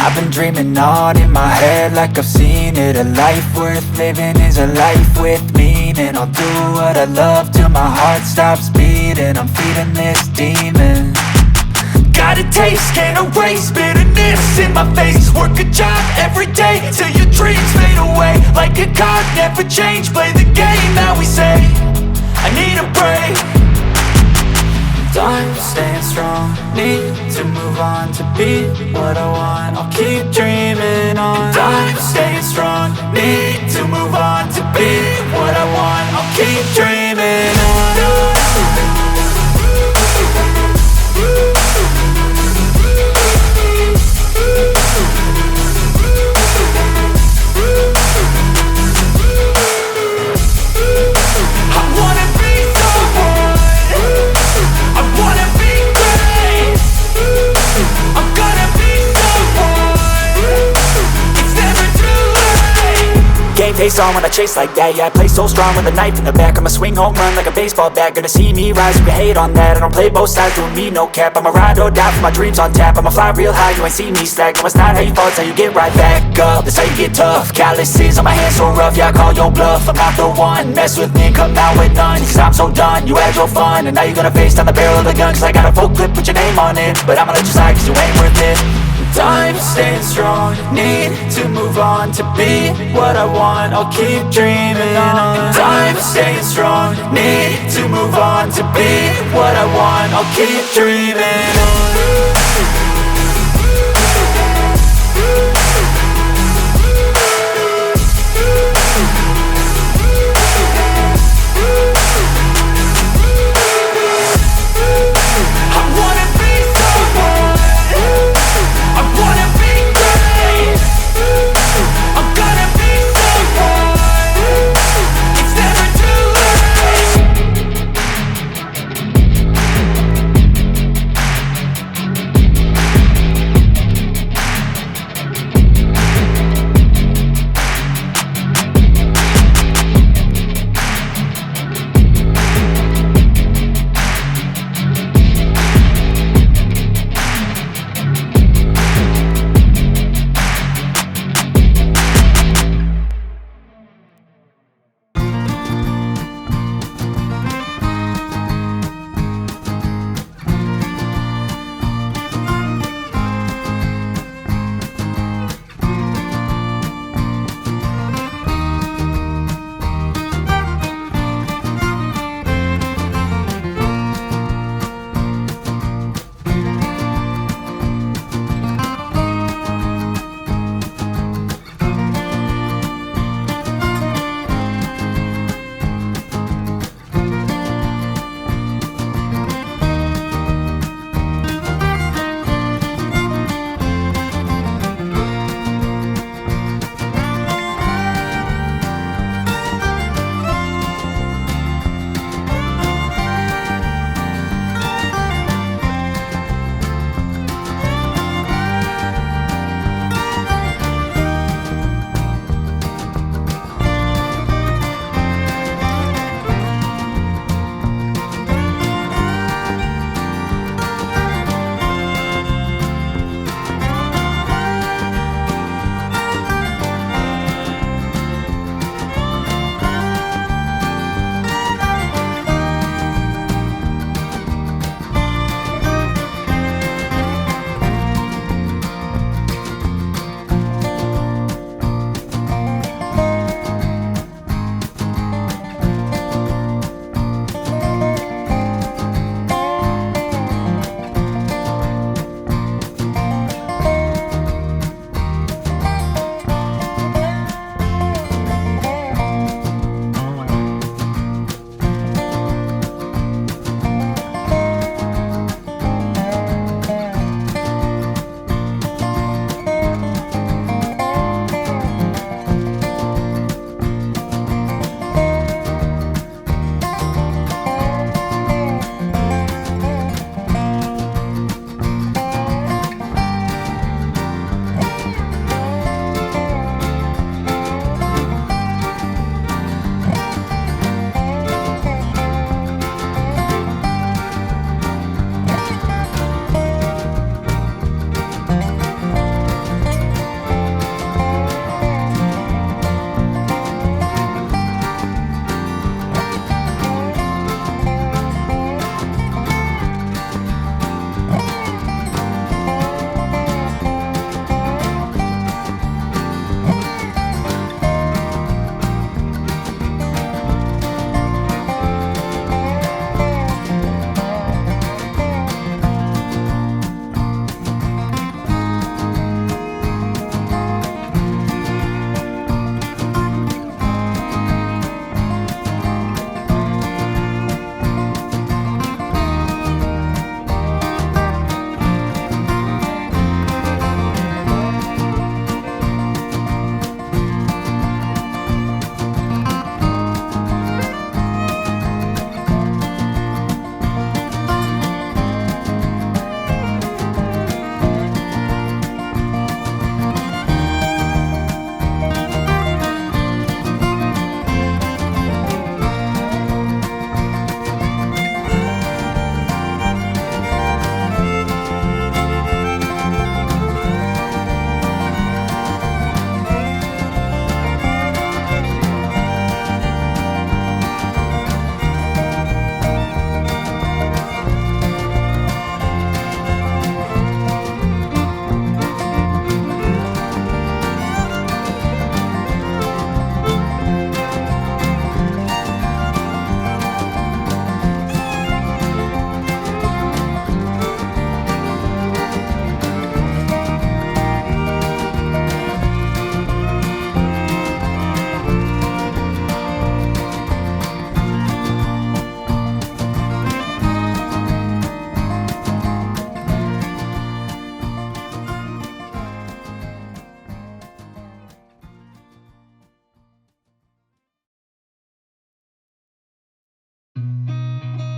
I've been dreaming on in my head like I've seen it. A life worth living is a life with meaning. I'll do what I love till my heart stops beating. I'm feeding this demon. Got a taste, can't erase bitterness in my face. Work a job every day till your dreams fade away. Like a card, never change, play the game that we say. I need a break. I'm staying strong, need to move on to be what I want. I'll keep dreaming on. I'm staying strong, need to move on to be what I want. I'll keep dreaming on. Face on when I chase like that. Yeah, I play so strong with a knife in the back. I'ma swing home run like a baseball bat. Gonna see me rise, you can hate on that. I don't play both sides, doing me no cap. I'ma ride or die for my dreams on tap. I'ma fly real high, you ain't see me slack. No, it's not how you fall, it's how you get right back up. That's how you get tough. Calluses on my hands so rough, yeah, I call your bluff. I'm not the one, mess with me, come out with none. Cause I'm so done, you had your fun. And now you're gonna face down the barrel of the gun. Cause I got a full clip, put your name on it. But I'ma let you slide cause you ain't worth it. I'm staying strong, need to move on to be what I want. I'll keep dreaming on. I'm staying strong, need to move on to be what I want. I'll keep dreaming on.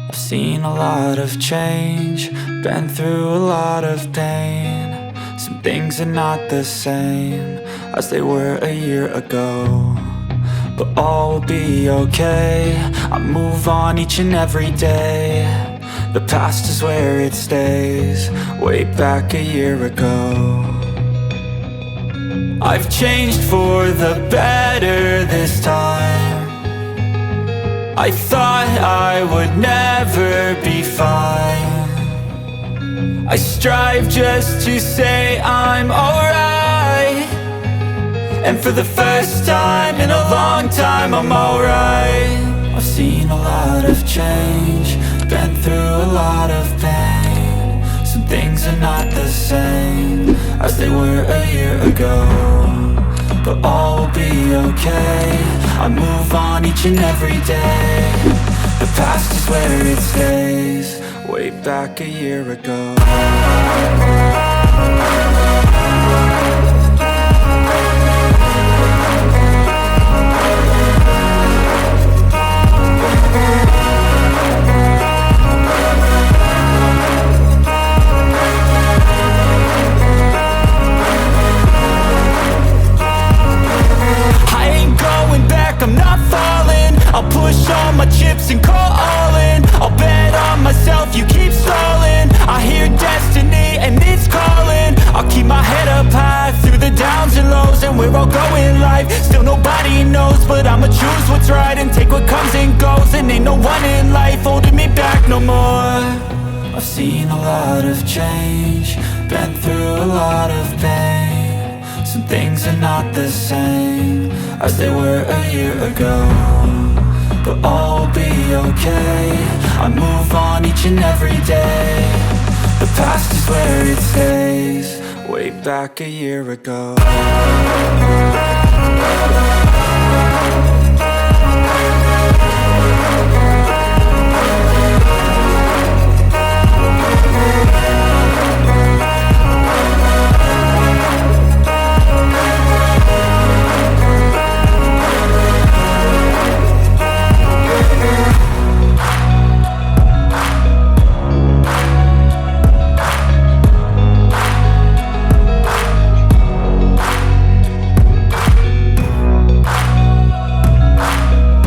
I've seen a lot of change, been through a lot of pain. Some things are not the same as they were a year ago, but all will be okay. I move on each and every day. The past is where it stays, way back a year ago. I've changed for the better this time. I thought I would never be fine. I strive just to say I'm alright, and for the first time in a long time I'm alright. I've seen a lot of change, been through a lot of pain. Some things are not the same as they were a year ago, but all will be okay. I move on each and every day. The past is where it stays, way back a year ago. I'm not falling, I'll push all my chips and call all in. I'll bet on myself, you keep stalling. I hear destiny and it's calling. I'll keep my head up high through the downs and lows, and we're all going life. Still nobody knows, but I'ma choose what's right and take what comes and goes. And ain't no one in life holding me back no more. I've seen a lot of change, been through a lot of pain. Some things are not the same as they were a year ago, but all will be okay. I move on each and every day. The past is where it stays, way back a year ago.